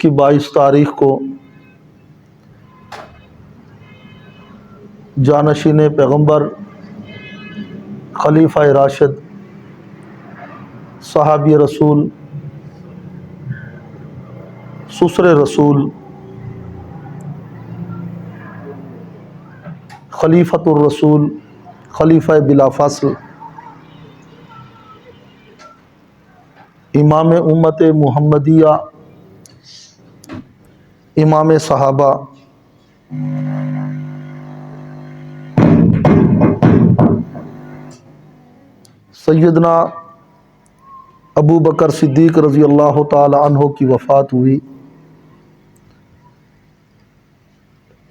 کی 22 تاریخ کو جانشین پیغمبر، خلیفہ راشد، صحابی رسول، سسر رسول، خلیفۃ الرسول، خلیفہ بلا فصل، امام امت محمدیہ، امام صحابہ، سیدنا ابو بکر صدیق رضی اللہ تعالی عنہ کی وفات ہوئی۔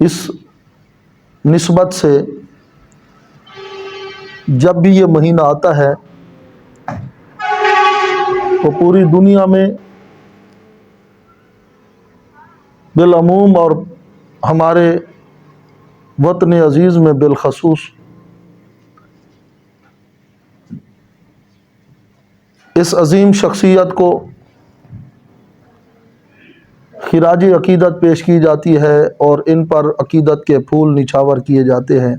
اس نسبت سے جب بھی یہ مہینہ آتا ہے تو پوری دنیا میں بالعموم اور ہمارے وطن عزیز میں بالخصوص اس عظیم شخصیت کو خراج عقیدت پیش کی جاتی ہے اور ان پر عقیدت کے پھول نچھاور کیے جاتے ہیں۔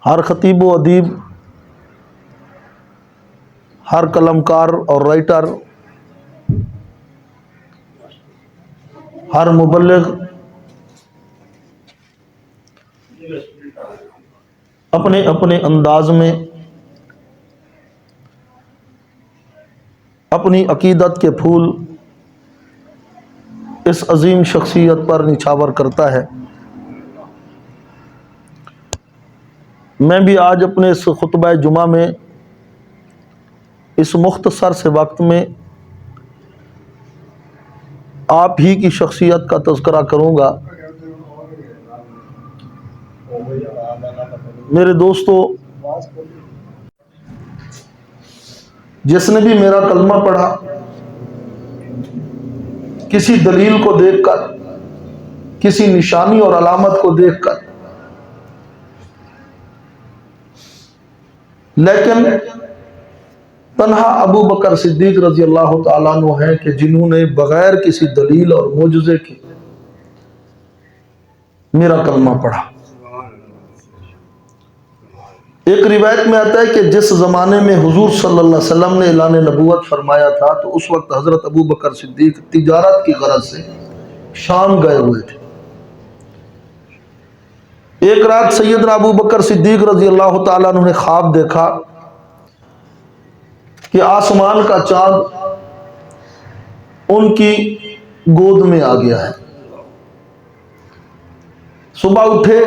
ہر خطیب و ادیب، ہر قلمکار اور رائٹر، ہر مبلغ اپنے اپنے انداز میں اپنی عقیدت کے پھول اس عظیم شخصیت پر نچھاور کرتا ہے۔ میں بھی آج اپنے اس خطبہ جمعہ میں اس مختصر سے وقت میں آپ ہی کی شخصیت کا تذکرہ کروں گا۔ میرے دوستو، جس نے بھی میرا کلمہ پڑھا کسی دلیل کو دیکھ کر، کسی نشانی اور علامت کو دیکھ کر، لیکن تنہا ابو بکر صدیق رضی اللہ تعالیٰ عنہ ہیں کہ جنہوں نے بغیر کسی دلیل اور معجزے کے میرا کلمہ پڑھا۔ ایک روایت میں آتا ہے کہ جس زمانے میں حضور صلی اللہ علیہ وسلم نے اعلان نبوت فرمایا تھا تو اس وقت حضرت ابو بکر صدیق تجارت کی غرض سے شام گئے ہوئے تھے۔ ایک رات سیدنا ابو بکر صدیق رضی اللہ تعالیٰ عنہ نے خواب دیکھا کہ آسمان کا چاند ان کی گود میں آ گیا ہے۔ صبح اٹھے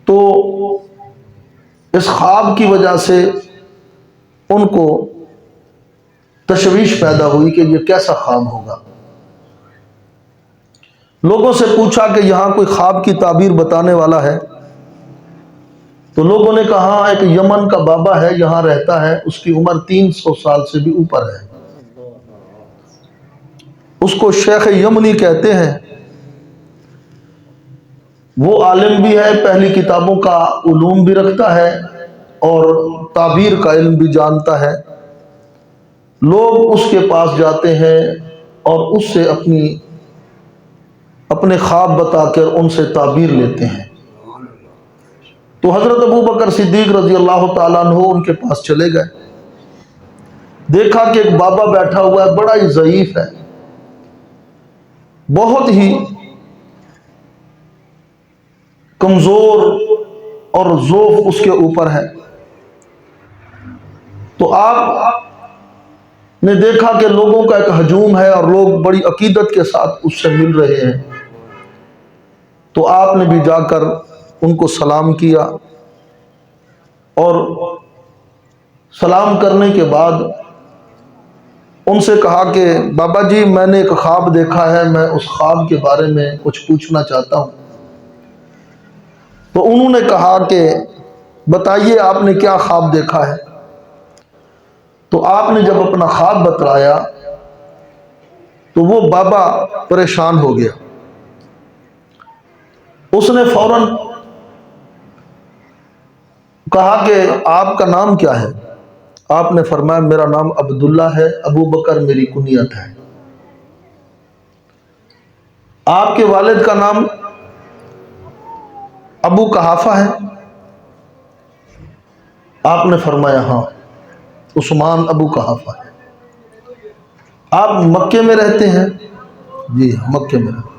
تو اس خواب کی وجہ سے ان کو تشویش پیدا ہوئی کہ یہ کیسا خواب ہوگا۔ لوگوں سے پوچھا کہ یہاں کوئی خواب کی تعبیر بتانے والا ہے؟ تو لوگوں نے کہا ایک یمن کا بابا ہے، یہاں رہتا ہے، اس کی عمر 300 سال سے بھی اوپر ہے، اس کو شیخ یمنی کہتے ہیں، وہ عالم بھی ہے، پہلی کتابوں کا علوم بھی رکھتا ہے اور تعبیر کا علم بھی جانتا ہے۔ لوگ اس کے پاس جاتے ہیں اور اس سے اپنے خواب بتا کر ان سے تعبیر لیتے ہیں۔ تو حضرت ابو بکر صدیق رضی اللہ تعالیٰ عنہ ان کے پاس چلے گئے۔ دیکھا کہ ایک بابا بیٹھا ہوا ہے، بڑا ہی ضعیف ہے، بہت ہی کمزور اور ضعف اس کے اوپر ہے۔ تو آپ نے دیکھا کہ لوگوں کا ایک ہجوم ہے اور لوگ بڑی عقیدت کے ساتھ اس سے مل رہے ہیں۔ تو آپ نے بھی جا کر ان کو سلام کیا اور سلام کرنے کے بعد ان سے کہا کہ بابا جی میں نے ایک خواب دیکھا ہے، میں اس خواب کے بارے میں کچھ پوچھنا چاہتا ہوں۔ تو انہوں نے کہا کہ بتائیے آپ نے کیا خواب دیکھا ہے؟ تو آپ نے جب اپنا خواب بتلایا تو وہ بابا پریشان ہو گیا۔ اس نے فوراً کہا کہ آپ کا نام کیا ہے؟ آپ نے فرمایا میرا نام عبداللہ ہے، ابو بکر میری کنیت ہے۔ آپ کے والد کا نام ابو قحافہ ہے؟ آپ نے فرمایا ہاں، عثمان ابو قحافہ ہے۔ آپ مکے میں رہتے ہیں؟ جی مکے میں رہتے ہیں۔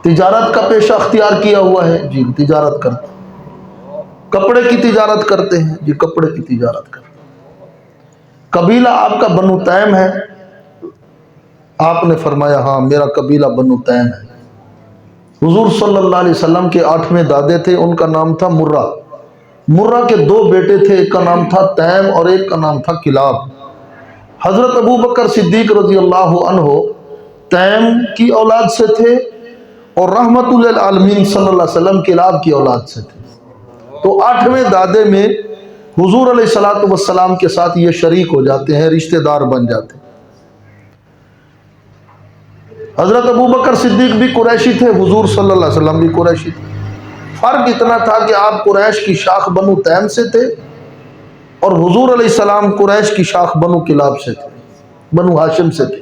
تجارت کا پیشہ اختیار کیا ہوا ہے؟ جی تجارت کرتے ہیں۔ کپڑے کی تجارت کرتے ہیں؟ جی کپڑے کی تجارت کرتے ہیں۔ قبیلہ آپ کا بنو تیم ہے؟ آپ نے فرمایا ہاں میرا قبیلہ بنو تیم ہے۔ حضور صلی اللہ علیہ وسلم کے 8ویں دادے تھے، ان کا نام تھا مرہ۔ مرہ کے 2 بیٹے تھے، ایک کا نام تھا تیم اور ایک کا نام تھا کلاب۔ حضرت ابو بکر صدیق رضی اللہ عنہ تیم کی اولاد سے تھے اور رحمت للعالمین صلی اللہ علیہ وسلم کلاب کی اولاد سے تھے۔ تو 8ویں دادے میں حضور علیہ السلام کے ساتھ یہ شریک ہو جاتے ہیں، رشتہ دار بن جاتے ہیں۔ حضرت ابو بکر صدیق بھی قریشی تھے، حضور صلی اللہ علیہ وسلم بھی قریشی تھے۔ فرق اتنا تھا کہ آپ قریش کی شاخ بنو تیم سے تھے اور حضور علیہ السلام قریش کی شاخ بنو کلاب سے تھے، بنو ہاشم سے تھے۔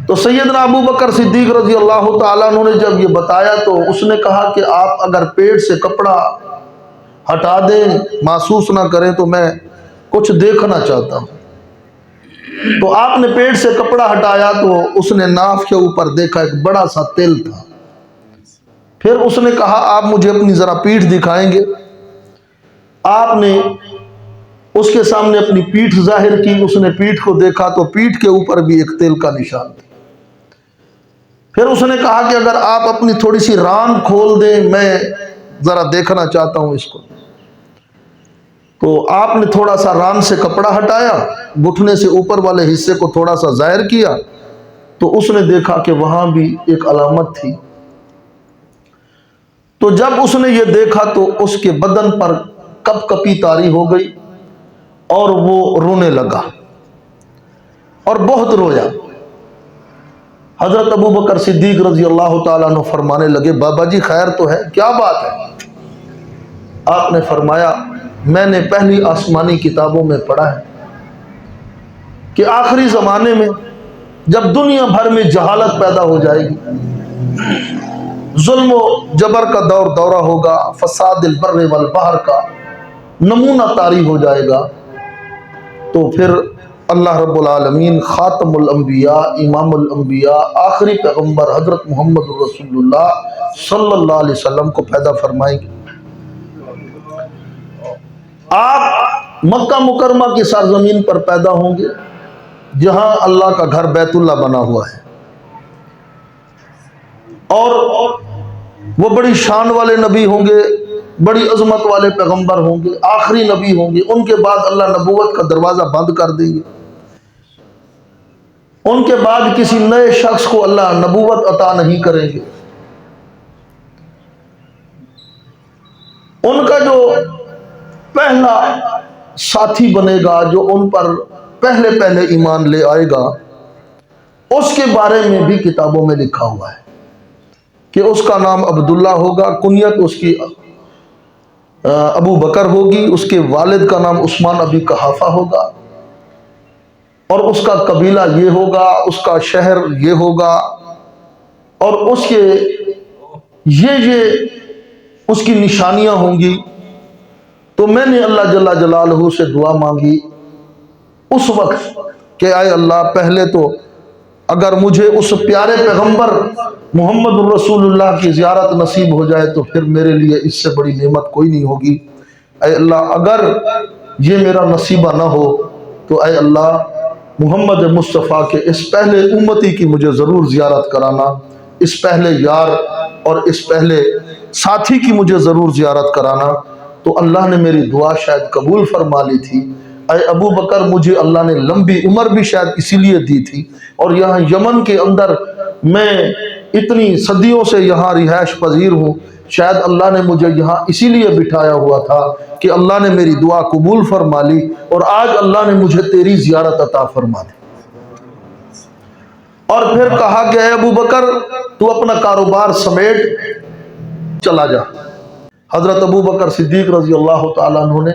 تو سیدنا ابو بکر صدیق رضی اللہ تعالیٰ عنہ نے جب یہ بتایا تو اس نے کہا کہ آپ اگر پیٹ سے کپڑا ہٹا دیں، محسوس نہ کریں تو میں کچھ دیکھنا چاہتا ہوں۔ تو آپ نے پیٹ سے کپڑا ہٹایا تو اس نے ناف کے اوپر دیکھا ایک بڑا سا تل تھا۔ پھر اس نے کہا آپ مجھے اپنی ذرا پیٹھ دکھائیں گے؟ آپ نے اس کے سامنے اپنی پیٹھ ظاہر کی، اس نے پیٹھ کو دیکھا تو پیٹھ کے اوپر بھی ایک تل کا نشان تھا۔ پھر اس نے کہا کہ اگر آپ اپنی تھوڑی سی ران کھول دیں میں ذرا دیکھنا چاہتا ہوں اس کو۔ تو آپ نے تھوڑا سا ران سے کپڑا ہٹایا، گھٹنے سے اوپر والے حصے کو تھوڑا سا ظاہر کیا تو اس نے دیکھا کہ وہاں بھی ایک علامت تھی۔ تو جب اس نے یہ دیکھا تو اس کے بدن پر کپ کپی طاری ہو گئی اور وہ رونے لگا اور بہت رویا۔ حضرت ابو بکر صدیق رضی اللہ تعالیٰ عنہ فرمانے لگے بابا جی خیر تو ہے، کیا بات ہے؟ آپ نے فرمایا میں نے پہلی آسمانی کتابوں میں پڑھا ہے کہ آخری زمانے میں جب دنیا بھر میں جہالت پیدا ہو جائے گی، ظلم و جبر کا دورہ ہوگا، فساد البر والبحر کا نمونہ طاری ہو جائے گا، تو پھر اللہ رب العالمین خاتم الانبیاء، امام الانبیاء، آخری پیغمبر حضرت محمد رسول اللہ صلی اللہ علیہ وسلم کو پیدا فرمائیں گے۔ آپ مکہ مکرمہ کی سرزمین پر پیدا ہوں گے جہاں اللہ کا گھر بیت اللہ بنا ہوا ہے، اور وہ بڑی شان والے نبی ہوں گے، بڑی عظمت والے پیغمبر ہوں گے، آخری نبی ہوں گے۔ ان کے بعد اللہ نبوت کا دروازہ بند کر دیں گے، ان کے بعد کسی نئے شخص کو اللہ نبوت عطا نہیں کریں گے۔ ان کا جو پہلا ساتھی بنے گا، جو ان پر پہلے ایمان لے آئے گا، اس کے بارے میں بھی کتابوں میں لکھا ہوا ہے کہ اس کا نام عبداللہ ہوگا، کنیت اس کی ابو بکر ہوگی، اس کے والد کا نام عثمان ابی قحافہ ہوگا، اور اس کا قبیلہ یہ ہوگا، اس کا شہر یہ ہوگا، اور اس کے یہ اس کی نشانیاں ہوں گی۔ تو میں نے اللہ جل جلالہ سے دعا مانگی اس وقت کہ اے اللہ پہلے تو اگر مجھے اس پیارے پیغمبر محمد الرسول اللہ کی زیارت نصیب ہو جائے تو پھر میرے لیے اس سے بڑی نعمت کوئی نہیں ہوگی۔ اے اللہ اگر یہ میرا نصیبہ نہ ہو تو اے اللہ محمد مصطفیٰ کے اس پہلے امتی کی مجھے ضرور زیارت کرانا، اس پہلے یار اور اس پہلے ساتھی کی مجھے ضرور زیارت کرانا۔ تو اللہ نے میری دعا شاید قبول فرما لی تھی۔ اے ابو بکر مجھے اللہ نے لمبی عمر بھی شاید اسی لیے دی تھی، اور یہاں یمن کے اندر میں اتنی صدیوں سے یہاں رہائش پذیر ہوں، شاید اللہ نے مجھے یہاں اسی لیے بٹھایا ہوا تھا کہ اللہ نے میری دعا قبول فرما لی، اور آج اللہ نے مجھے تیری زیارت عطا فرما دی۔ اور پھر کہا کہ اے ابو بکر تو اپنا کاروبار سمیٹ چلا جا۔ حضرت ابو بکر صدیق رضی اللہ تعالیٰ عنہ نے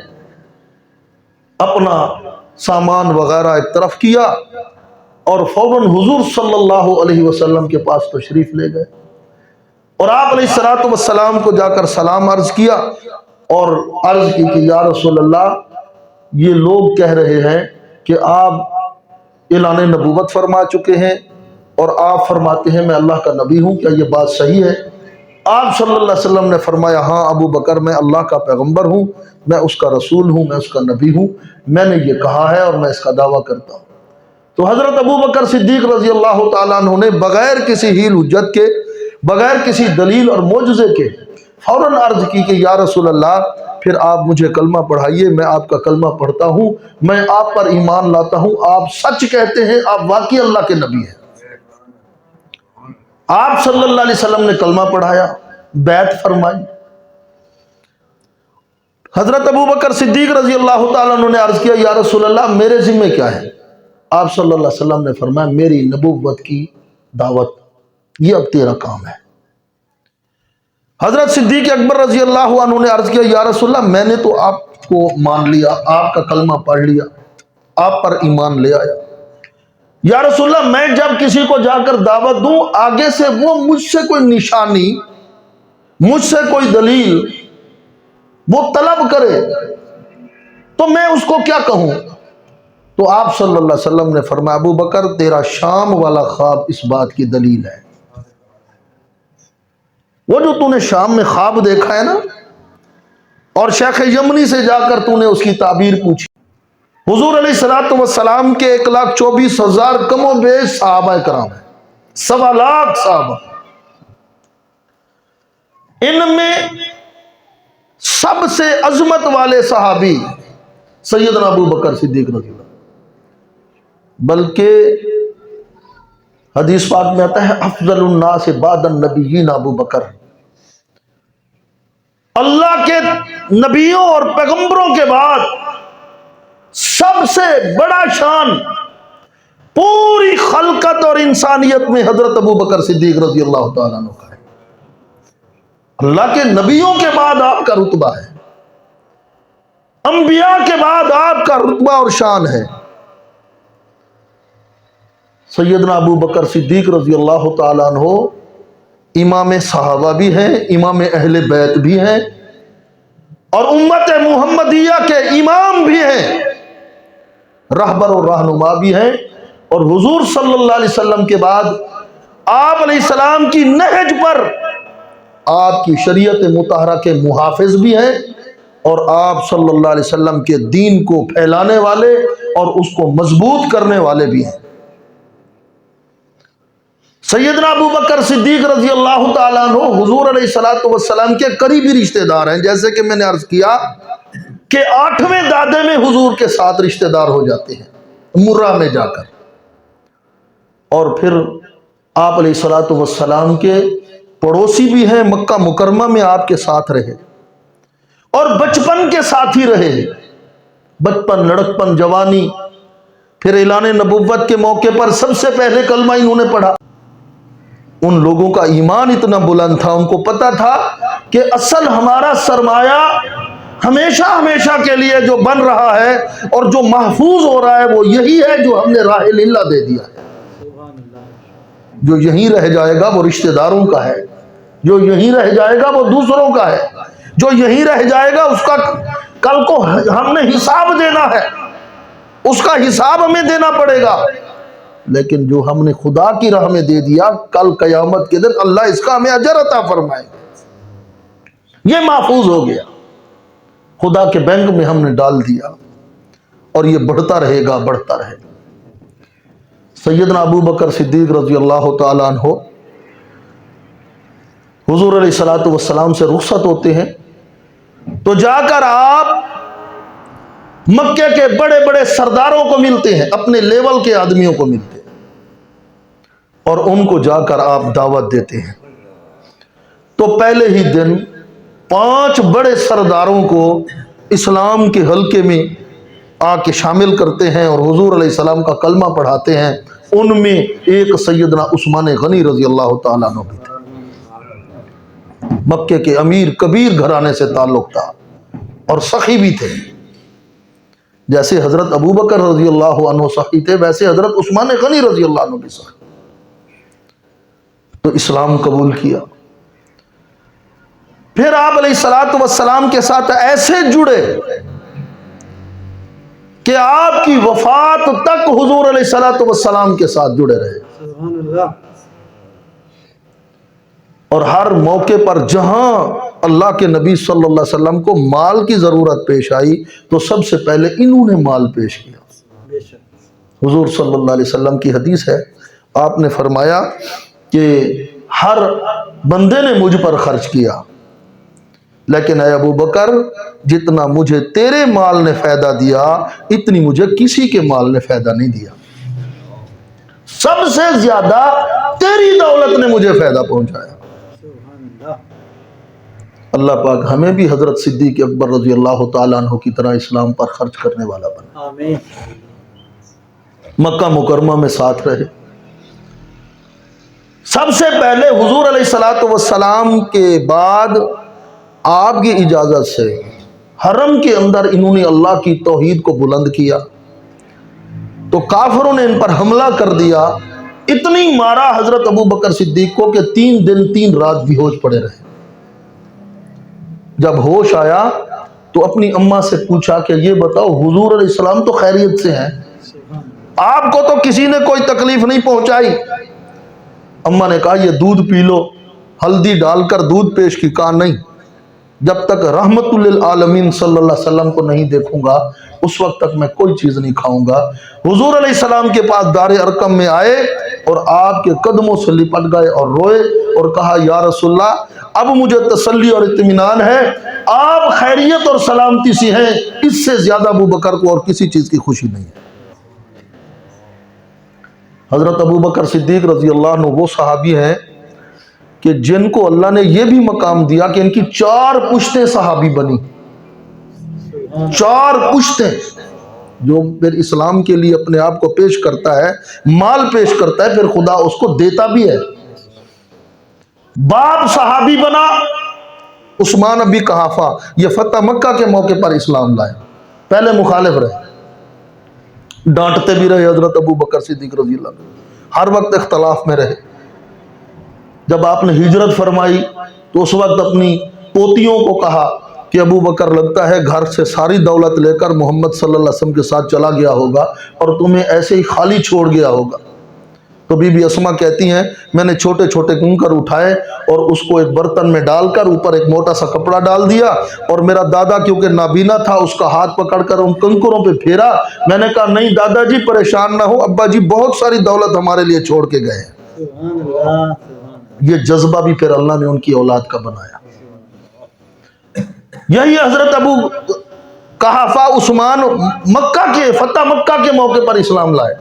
اپنا سامان وغیرہ ایک طرف کیا اور فوراً حضور صلی اللہ علیہ وسلم کے پاس تشریف لے گئے اور آپ علیہ الصلوۃ والسلام کو جا کر سلام عرض کیا اور عرض کی کہ یا رسول اللہ، یہ لوگ کہہ رہے ہیں کہ آپ اعلان نبوت فرما چکے ہیں اور آپ فرماتے ہیں میں اللہ کا نبی ہوں، کیا یہ بات صحیح ہے؟ آپ صلی اللہ علیہ وسلم نے فرمایا ہاں ابو بکر، میں اللہ کا پیغمبر ہوں، میں اس کا رسول ہوں، میں اس کا نبی ہوں، میں نے یہ کہا ہے اور میں اس کا دعویٰ کرتا ہوں۔ تو حضرت ابو بکر صدیق رضی اللہ تعالیٰ عنہ نے بغیر کسی حیل حجت کے، بغیر کسی دلیل اور معجزے کے فوراً عرض کی کہ یا رسول اللہ، پھر آپ مجھے کلمہ پڑھائیے، میں آپ کا کلمہ پڑھتا ہوں، میں آپ پر ایمان لاتا ہوں، آپ سچ کہتے ہیں، آپ واقعی اللہ کے نبی ہیں۔ آپ صلی اللہ علیہ وسلم نے کلمہ پڑھایا، بیعت فرمائی۔ حضرت ابو بکر صدیق رضی اللہ تعالیٰ عنہ نے عرض کیا یا رسول اللہ، میرے ذمہ کیا ہے؟ آپ صلی اللہ علیہ وسلم نے فرمایا میری نبوت کی دعوت، یہ اب تیرا کام ہے۔ حضرت صدیق اکبر رضی اللہ عنہ نے عرض کیا یا رسول اللہ، میں نے تو آپ کو مان لیا، آپ کا کلمہ پڑھ لیا، آپ پر ایمان لے آیا، یا رسول اللہ میں جب کسی کو جا کر دعوت دوں، آگے سے وہ مجھ سے کوئی نشانی، مجھ سے کوئی دلیل وہ طلب کرے تو میں اس کو کیا کہوں؟ تو آپ صلی اللہ علیہ وسلم نے فرمایا ابو بکر، تیرا شام والا خواب اس بات کی دلیل ہے۔ وہ جو تو نے شام میں خواب دیکھا ہے نا، اور شیخ یمنی سے جا کر تو نے اس کی تعبیر پوچھی، حضور علیہ الصلوۃ والسلام کے 1,24,000 کم و بیش صحابہ کرام ہیں، 1.25 لاکھ صحابہ، ان میں سب سے عظمت والے صحابی سیدنا ابو بکر صدیق رضی اللہ، بلکہ حدیث پاک میں آتا ہے افضل الناس بعد النبیین ابو بکر، اللہ کے نبیوں اور پیغمبروں کے بعد سب سے بڑا شان پوری خلقت اور انسانیت میں حضرت ابو بکر صدیق رضی اللہ تعالیٰ عنہ کا ہے۔ اللہ کے نبیوں کے بعد آپ کا رتبہ ہے، انبیاء کے بعد آپ کا رتبہ اور شان ہے۔ سیدنا ابو بکر صدیق رضی اللہ تعالیٰ عنہ امام صحابہ بھی ہیں، امام اہل بیت بھی ہیں، اور امت محمدیہ کے امام بھی ہیں، رہبر و رہنما بھی ہیں، اور حضور صلی اللہ علیہ وسلم کے بعد آپ علیہ السلام کی نہج پر آپ کی شریعت مطہرہ کے محافظ بھی ہیں، اور آپ صلی اللہ علیہ وسلم کے دین کو پھیلانے والے اور اس کو مضبوط کرنے والے بھی ہیں۔ سیدنا ابو بکر صدیق رضی اللہ تعالیٰ عنہ حضور علیہ الصلوۃ والسلام کے قریبی رشتہ دار ہیں، جیسے کہ میں نے عرض کیا کہ 8ویں دادے میں حضور کے ساتھ رشتہ دار ہو جاتے ہیں مرہ میں جا کر، اور پھر آپ علیہ الصلوۃ والسلام کے پڑوسی بھی ہیں، مکہ مکرمہ میں آپ کے ساتھ رہے اور بچپن کے ساتھ ہی رہے، بچپن، لڑکپن، جوانی، پھر اعلان نبوت کے موقع پر سب سے پہلے کلمہ انہوں نے پڑھا۔ ان لوگوں کا ایمان اتنا بلند تھا، ان کو پتا تھا کہ اصل ہمارا سرمایہ ہمیشہ ہمیشہ کے لیے جو بن رہا ہے اور جو محفوظ ہو رہا ہے وہ یہی ہے جو ہم نے راہ اللہ دے دیا ہے۔ جو یہیں رہ جائے گا وہ رشتہ داروں کا ہے، جو یہیں رہ جائے گا وہ دوسروں کا ہے، جو یہیں رہ جائے گا اس کا کل کو ہم نے حساب دینا ہے، اس کا حساب ہمیں دینا پڑے گا۔ لیکن جو ہم نے خدا کی راہ میں دے دیا، کل قیامت کے دن اللہ اس کا ہمیں اجر عطا فرمائے گا، یہ محفوظ ہو گیا، خدا کے بینک میں ہم نے ڈال دیا، اور یہ بڑھتا رہے گا، بڑھتا رہے گا۔ سیدنا ابو بکر صدیق رضی اللہ تعالیٰ عنہ حضور علیہ الصلوۃ والسلام سے رخصت ہوتے ہیں تو جا کر آپ مکے کے بڑے بڑے سرداروں کو ملتے ہیں، اپنے لیول کے آدمیوں کو ملتے ہیں، اور ان کو جا کر آپ دعوت دیتے ہیں۔ تو پہلے ہی دن 5 بڑے سرداروں کو اسلام کے حلقے میں آ کے شامل کرتے ہیں اور حضور علیہ السلام کا کلمہ پڑھاتے ہیں۔ ان میں ایک سیدنا عثمان غنی رضی اللہ تعالیٰ عنہ بھی تھے، مکے کے امیر کبیر گھرانے سے تعلق تھا اور سخی بھی تھے۔ جیسے حضرت ابو بکر رضی اللہ عنہ سخی تھے، ویسے حضرت عثمان غنی رضی اللہ عنہ بھی سخی، تو اسلام قبول کیا۔ پھر آپ علیہ الصلوۃ والسلام کے ساتھ ایسے جڑے کہ آپ کی وفات تک حضور علیہ الصلوۃ والسلام کے ساتھ جڑے رہے۔ سبحان اللہ۔ اور ہر موقع پر جہاں اللہ کے نبی صلی اللہ علیہ وسلم کو مال کی ضرورت پیش آئی تو سب سے پہلے انہوں نے مال پیش کیا۔ بے شک۔ حضور صلی اللہ علیہ وسلم کی حدیث ہے، آپ نے فرمایا کہ ہر بندے نے مجھ پر خرچ کیا، لیکن اے ابو بکر جتنا مجھے تیرے مال نے فائدہ دیا اتنی مجھے کسی کے مال نے فائدہ نہیں دیا، سب سے زیادہ تیری دولت نے مجھے فائدہ پہنچایا۔ سبحان اللہ۔ اللہ پاک ہمیں بھی حضرت صدیق اکبر رضی اللہ تعالیٰ عنہ کی طرح اسلام پر خرچ کرنے والا بنا، آمین۔ مکہ مکرمہ میں ساتھ رہے۔ سب سے پہلے حضور علیہ الصلوۃ والسلام کے بعد آپ کی اجازت سے حرم کے اندر انہوں نے اللہ کی توحید کو بلند کیا تو کافروں نے ان پر حملہ کر دیا، اتنی مارا حضرت ابو بکر صدیق کو کہ 3 دن 3 رات بے ہوش پڑے رہے۔ جب ہوش آیا تو اپنی اماں سے پوچھا کہ یہ بتاؤ حضور علیہ السلام تو خیریت سے ہیں، آپ کو تو کسی نے کوئی تکلیف نہیں پہنچائی؟ اماں نے کہا یہ دودھ پی لو، ہلدی ڈال کر دودھ پیش کی، کہا نہیں، جب تک رحمت للعالمین صلی اللہ علیہ وسلم کو نہیں دیکھوں گا اس وقت تک میں کوئی چیز نہیں کھاؤں گا۔ حضور علیہ السلام کے پاس دار ارقم میں آئے اور آپ کے قدموں سے لپٹ گئے اور روئے اور کہا یا رسول اللہ اب مجھے تسلی اور اطمینان ہے، آپ خیریت اور سلامتی سے ہیں، اس سے زیادہ ابو بکر کو اور کسی چیز کی خوشی نہیں ہے۔ حضرت ابو بکر صدیق رضی اللہ عنہ وہ صحابی ہیں کہ جن کو اللہ نے یہ بھی مقام دیا کہ ان کی 4 پشتیں صحابی بنی، 4 پشتیں، جو پھر اسلام کے لیے اپنے آپ کو پیش کرتا ہے، مال پیش کرتا ہے، پھر خدا اس کو دیتا بھی ہے۔ باپ صحابی بنا عثمان ابی قحافہ، یہ فتح مکہ کے موقع پر اسلام لائے، پہلے مخالف رہے، ڈانٹتے بھی رہے حضرت ابو بکر صدیق رضی اللہ عنہ، ہر وقت اختلاف میں رہے۔ جب آپ نے ہجرت فرمائی تو اس وقت اپنی پوتیوں کو کہا کہ ابو بکر لگتا ہے گھر سے ساری دولت لے کر محمد صلی اللہ علیہ وسلم کے ساتھ چلا گیا ہوگا اور تمہیں ایسے ہی خالی چھوڑ گیا ہوگا۔ تو بی بی اسما کہتی ہیں میں نے چھوٹے چھوٹے کنکر اٹھائے اور اس کو ایک برتن میں ڈال کر اوپر ایک موٹا سا کپڑا ڈال دیا اور میرا دادا کیونکہ نابینا تھا اس کا ہاتھ پکڑ کر ان کنکروں پہ پھیرا، میں نے کہا نہیں دادا جی پریشان نہ ہو، ابا جی بہت ساری دولت ہمارے لیے چھوڑ کے گئے ہیں۔ سبحان اللہ۔ یہ جذبہ بھی پھر اللہ نے ان کی اولاد کا بنایا۔ یہی حضرت ابو قحافہ عثمان مکہ کے فتح مکہ کے موقع پر اسلام لائے،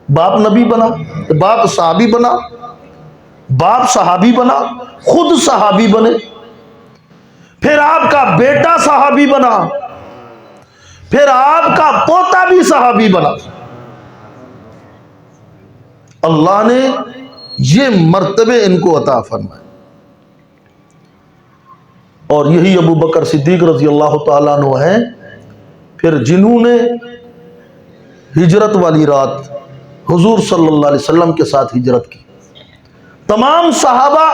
باپ نبی بنا، باپ صحابی بنا، باپ صحابی بنا، خود صحابی بنے، پھر آپ کا بیٹا صحابی بنا، پھر آپ کا پوتا بھی صحابی بنا۔ اللہ نے یہ مرتبے ان کو عطا فرمائے۔ اور یہی ابو بکر صدیق رضی اللہ تعالیٰ عنہ ہیں پھر جنہوں نے ہجرت والی رات حضور صلی اللہ علیہ وسلم کے ساتھ ہجرت کی۔ تمام صحابہ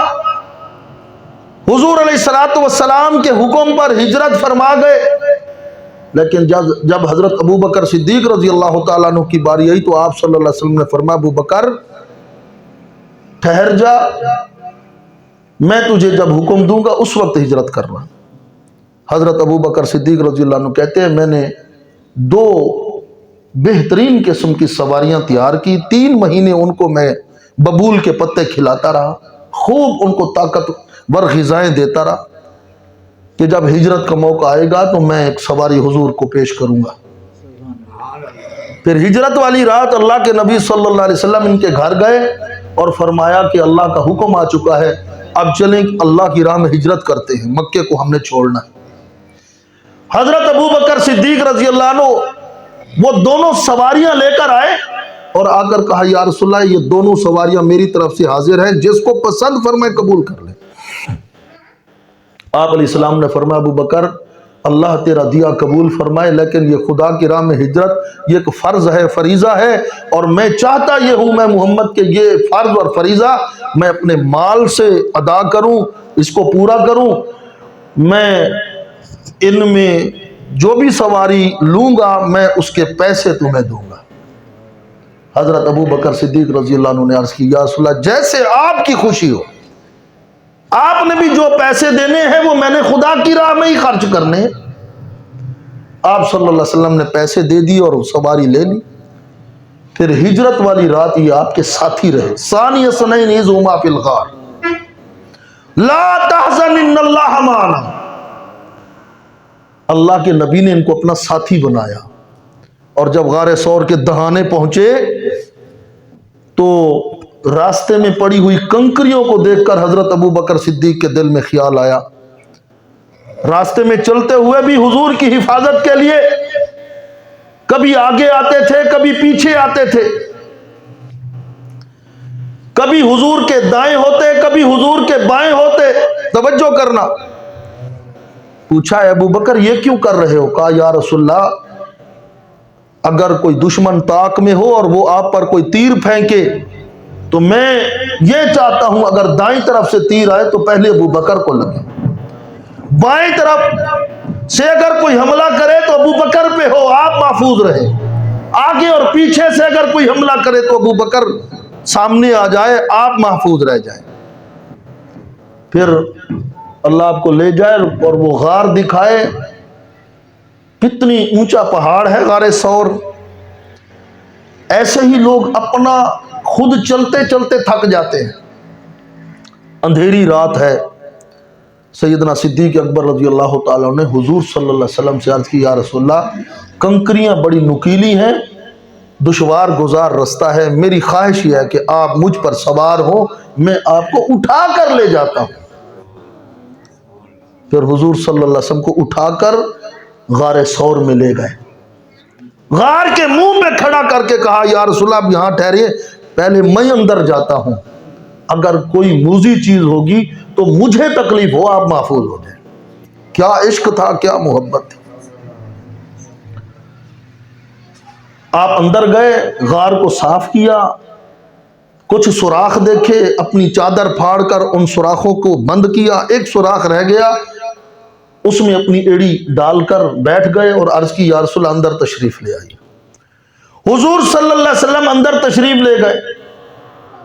حضور علیہ السلام کے حکم پر ہجرت فرما گئے، لیکن جب حضرت ابو بکر صدیق رضی اللہ تعالیٰ عنہ کی باری آئی تو آپ صلی اللہ علیہ وسلم نے فرمایا ابو بکر ٹھہر جا، میں تجھے جب حکم دوں گا اس وقت ہجرت کرنا۔ حضرت ابو بکر صدیق رضی اللہ عنہ کہتے ہیں میں نے 2 بہترین قسم کی سواریاں تیار کی، 3 مہینے ان کو میں ببول کے پتے کھلاتا رہا، خوب ان کو طاقتور غذائیں دیتا رہا کہ جب ہجرت کا موقع آئے گا تو میں ایک سواری حضور کو پیش کروں گا۔ پھر ہجرت والی رات اللہ کے نبی صلی اللہ علیہ وسلم ان کے گھر گئے اور فرمایا کہ اللہ کا حکم آ چکا ہے، اب چلیں اللہ کی راہ میں ہجرت کرتے ہیں، مکے کو ہم نے چھوڑنا ہے۔ حضرت ابو بکر صدیق رضی اللہ عنہ وہ دونوں سواریاں لے کر آئے اور آ کر کہا یا رسول اللہ یہ دونوں سواریاں میری طرف سے حاضر ہیں، جس کو پسند فرمائے قبول کر لیں۔ آپ علیہ السلام نے فرمایا ابو بکر اللہ تیرا دیا قبول فرمائے، لیکن یہ خدا کی راہ میں ہجرت یہ ایک فرض ہے، فریضہ ہے، اور میں چاہتا یہ ہوں میں محمد کے یہ فرض اور فریضہ میں اپنے مال سے ادا کروں، اس کو پورا کروں، میں ان میں جو بھی سواری لوں گا میں اس کے پیسے تمہیں دوں گا۔ حضرت ابو بکر صدیق رضی اللہ عنہ نے عرض کی یا رسول اللہ جیسے آپ کی خوشی ہو، آپ نے بھی جو پیسے دینے ہیں وہ میں نے خدا کی راہ میں ہی خرچ کرنے ہیں۔ آپ صلی اللہ علیہ وسلم نے پیسے دے دی اور سواری لے لی۔ پھر ہجرت والی رات یہ آپ کے ساتھی رہے۔ ثانی اثنین اذ ہما فی الغار لا تحزن ان اللہ معنا، اللہ کے نبی نے ان کو اپنا ساتھی بنایا، اور جب غار ثور کے دہانے پہنچے تو راستے میں پڑی ہوئی کنکریوں کو دیکھ کر حضرت ابو بکر صدیق کے دل میں خیال آیا، راستے میں چلتے ہوئے بھی حضور کی حفاظت کے لیے کبھی آگے آتے تھے کبھی پیچھے آتے تھے، کبھی حضور کے دائیں ہوتے کبھی حضور کے بائیں ہوتے۔ توجہ کرنا، پوچھا ہے ابو بکر یہ کیوں کر رہے ہو؟ کہا یا رسول اللہ اگر کوئی دشمن طاق میں ہو اور وہ آپ پر کوئی تیر پھینکے تو میں یہ چاہتا ہوں اگر دائیں طرف سے تیر آئے تو پہلے ابو بکر کو لگے، بائیں طرف سے اگر کوئی حملہ کرے تو ابو بکر پہ ہو، آپ محفوظ رہے، آگے اور پیچھے سے اگر کوئی حملہ کرے تو ابو بکر سامنے آ جائے، آپ محفوظ رہ جائیں۔ پھر اللہ آپ کو لے جائے اور وہ غار دکھائے، کتنی اونچا پہاڑ ہے غار ثور۔ ایسے ہی لوگ اپنا خود چلتے چلتے تھک جاتے ہیں، اندھیری رات ہے، سیدنا صدیق اکبر رضی اللہ تعالیٰ نے حضور صلی اللہ علیہ وسلم سے عرض کی یا رسول اللہ کنکریاں بڑی نکیلی ہیں، دشوار گزار رستہ ہے، میری خواہش یہ ہے کہ آپ مجھ پر سوار ہو، میں آپ کو اٹھا کر لے جاتا ہوں۔ پھر حضور صلی اللہ علیہ وسلم کو اٹھا کر غار ثور میں لے گئے، غار کے منہ پہ کھڑا کر کے کہا یا رسول اللہ آپ یہاں ٹھہریے، پہلے میں اندر جاتا ہوں، اگر کوئی موذی چیز ہوگی تو مجھے تکلیف ہو، آپ محفوظ ہو جائیں۔ کیا عشق تھا، کیا محبت تھی۔ آپ اندر گئے، غار کو صاف کیا، کچھ سوراخ دیکھے، اپنی چادر پھاڑ کر ان سوراخوں کو بند کیا، ایک سوراخ رہ گیا اس میں اپنی ایڑی ڈال کر بیٹھ گئے اور عرض کی یا رسول اللہ اندر تشریف لے آئیے۔ حضور صلی اللہ علیہ وسلم اندر تشریف لے گئے،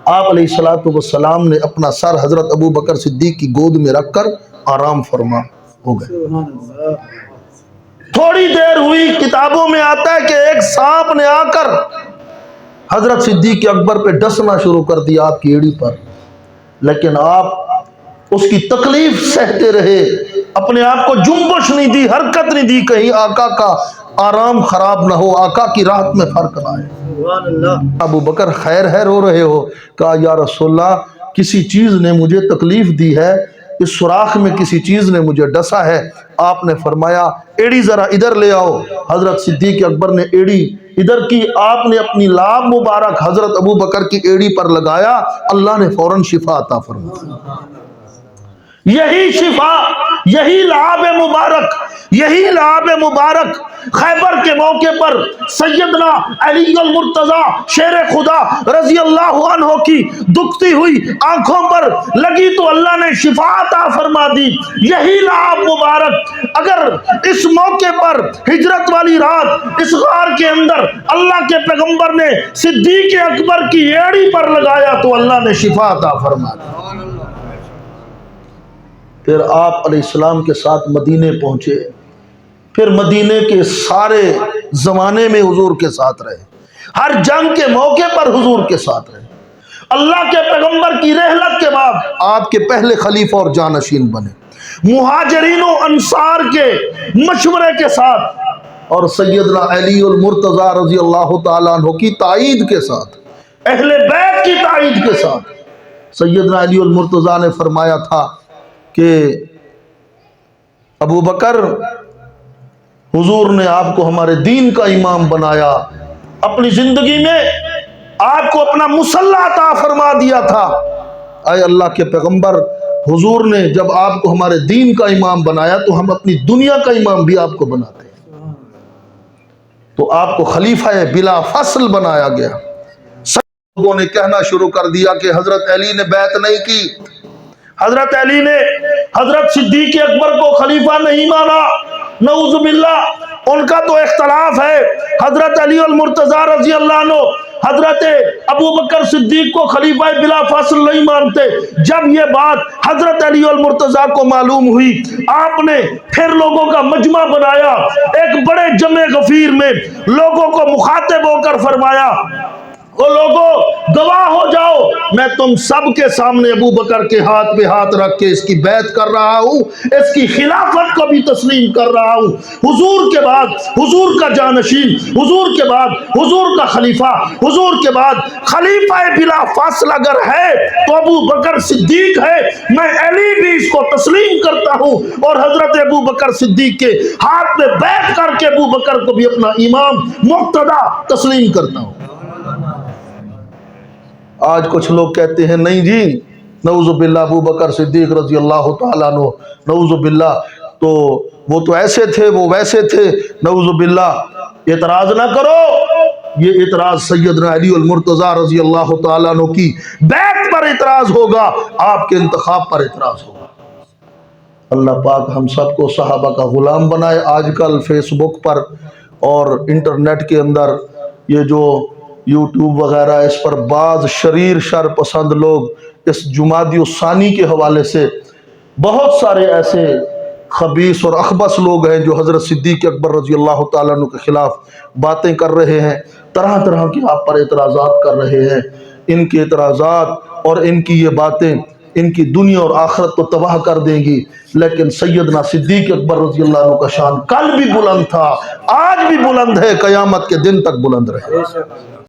آپ علیہ السلام نے اپنا سر حضرت ابو بکر صدیق کی گود میں رکھ کر آرام فرما ہو گئے۔ سبحان اللہ۔ تھوڑی دیر ہوئی، کتابوں میں آتا ہے کہ ایک سانپ نے آ کر حضرت صدیق اکبر پہ ڈسنا شروع کر دیا آپ کی ایڑی پر، لیکن آپ اس کی تکلیف سہتے رہے، اپنے آپ کو جنبش نہیں دی، حرکت نہیں دی، کہیں آقا کا آرام خراب نہ ہو، آقا کی راحت میں فرق نہ آئے۔ سبحان اللہ۔ ابو بکر خیر ہے، رو رہے ہو؟ کہا یا رسول اللہ کسی چیز نے مجھے تکلیف دی ہے، اس سوراخ میں کسی چیز نے مجھے ڈسا ہے۔ آپ نے فرمایا ایڑی ذرا ادھر لے آؤ، حضرت صدیق اکبر نے ایڑی ادھر کی، آپ نے اپنی لاب مبارک حضرت ابو بکر کی ایڑی پر لگایا، اللہ نے فوراً شفا عطا فرمایا۔ یہی شفا، یہی لعاب مبارک، یہی لعاب مبارک خیبر کے موقع پر سیدنا علی المرتضیٰ شیر خدا رضی اللہ عنہ کی دکھتی ہوئی آنکھوں پر لگی تو اللہ نے شفا عطا فرما دی۔ یہی لعاب مبارک اگر اس موقع پر ہجرت والی رات اس غار کے اندر اللہ کے پیغمبر نے صدیق اکبر کی ایڑی پر لگایا تو اللہ نے شفا عطا فرما دی۔ پھر آپ علیہ السلام کے ساتھ مدینے پہنچے، پھر مدینے کے سارے زمانے میں حضور کے ساتھ رہے، ہر جنگ کے موقع پر حضور کے ساتھ رہے۔ اللہ کے پیغمبر کی رحلت کے بعد آپ کے پہلے خلیفہ اور جانشین بنے، مہاجرین و انصار کے مشورے کے ساتھ اور سیدنا علی المرتضیٰ رضی اللہ تعالیٰ عنہ کی تائید کے ساتھ، اہل بیت کی تائید کے ساتھ۔ سیدنا علی المرتضیٰ نے فرمایا تھا کہ ابو بکر حضور نے آپ کو ہمارے دین کا امام بنایا، اپنی زندگی میں آپ کو اپنا مصلی عطا فرما دیا تھا، اے اللہ کے پیغمبر حضور نے جب آپ کو ہمارے دین کا امام بنایا تو ہم اپنی دنیا کا امام بھی آپ کو بناتے ہیں، تو آپ کو خلیفہ بلا فصل بنایا گیا۔ لوگوں نے کہنا شروع کر دیا کہ حضرت علی نے بیعت نہیں کی، حضرت علی نے حضرت صدیق اکبر کو خلیفہ نہیں مانا، نعوذ باللہ۔ ان کا تو اختلاف ہے، حضرت علی المرتضی رضی اللہ عنہ حضرت ابو بکر صدیق کو خلیفہ بلا فاصل نہیں مانتے۔ جب یہ بات حضرت علی المرتضی کو معلوم ہوئی، آپ نے پھر لوگوں کا مجمع بنایا، ایک بڑے جمع غفیر میں لوگوں کو مخاطب ہو کر فرمایا، وہ لوگوں گواہ ہو جاؤ، میں تم سب کے سامنے ابو بکر کے ہاتھ پہ ہاتھ رکھ کے اس کی بیعت کر رہا ہوں، اس کی خلافت کو بھی تسلیم کر رہا ہوں۔ حضور کے بعد حضور کا جانشین، حضور کے بعد حضور کا خلیفہ، حضور کے بعد خلیفہ بلا فاصل اگر ہے تو ابو بکر صدیق ہے، میں علی بھی اس کو تسلیم کرتا ہوں، اور حضرت ابو بکر صدیق کے ہاتھ پہ بیعت کر کے ابو بکر کو بھی اپنا امام مقتدی تسلیم کرتا ہوں۔ آج کچھ لوگ کہتے ہیں نہیں جی، نعوذ باللہ ابو بکر صدیق رضی اللہ تعالیٰ عنہ، نعوذ باللہ تو وہ تو ایسے تھے، وہ ویسے تھے، نعوذ باللہ۔ اعتراض نہ کرو، یہ اعتراض سیدنا علی المرتضی رضی اللہ تعالیٰ عنہ کی بیعت پر اعتراض ہوگا، آپ کے انتخاب پر اعتراض ہوگا۔ اللہ پاک ہم سب کو صحابہ کا غلام بنائے۔ آج کل فیس بک پر اور انٹرنیٹ کے اندر یہ جو یوٹیوب وغیرہ، اس پر بعض شریر شر پسند لوگ اس جمادی الثانی کے حوالے سے بہت سارے ایسے خبیث اور اخبث لوگ ہیں جو حضرت صدیق اکبر رضی اللہ تعالیٰ عنہ کے خلاف باتیں کر رہے ہیں، طرح طرح کی آپ پر اعتراضات کر رہے ہیں۔ ان کے اعتراضات اور ان کی یہ باتیں ان کی دنیا اور آخرت کو تباہ کر دیں گی، لیکن سیدنا صدیق اکبر رضی اللہ عنہ کا شان کل بھی بلند تھا، آج بھی بلند ہے، قیامت کے دن تک بلند رہے۔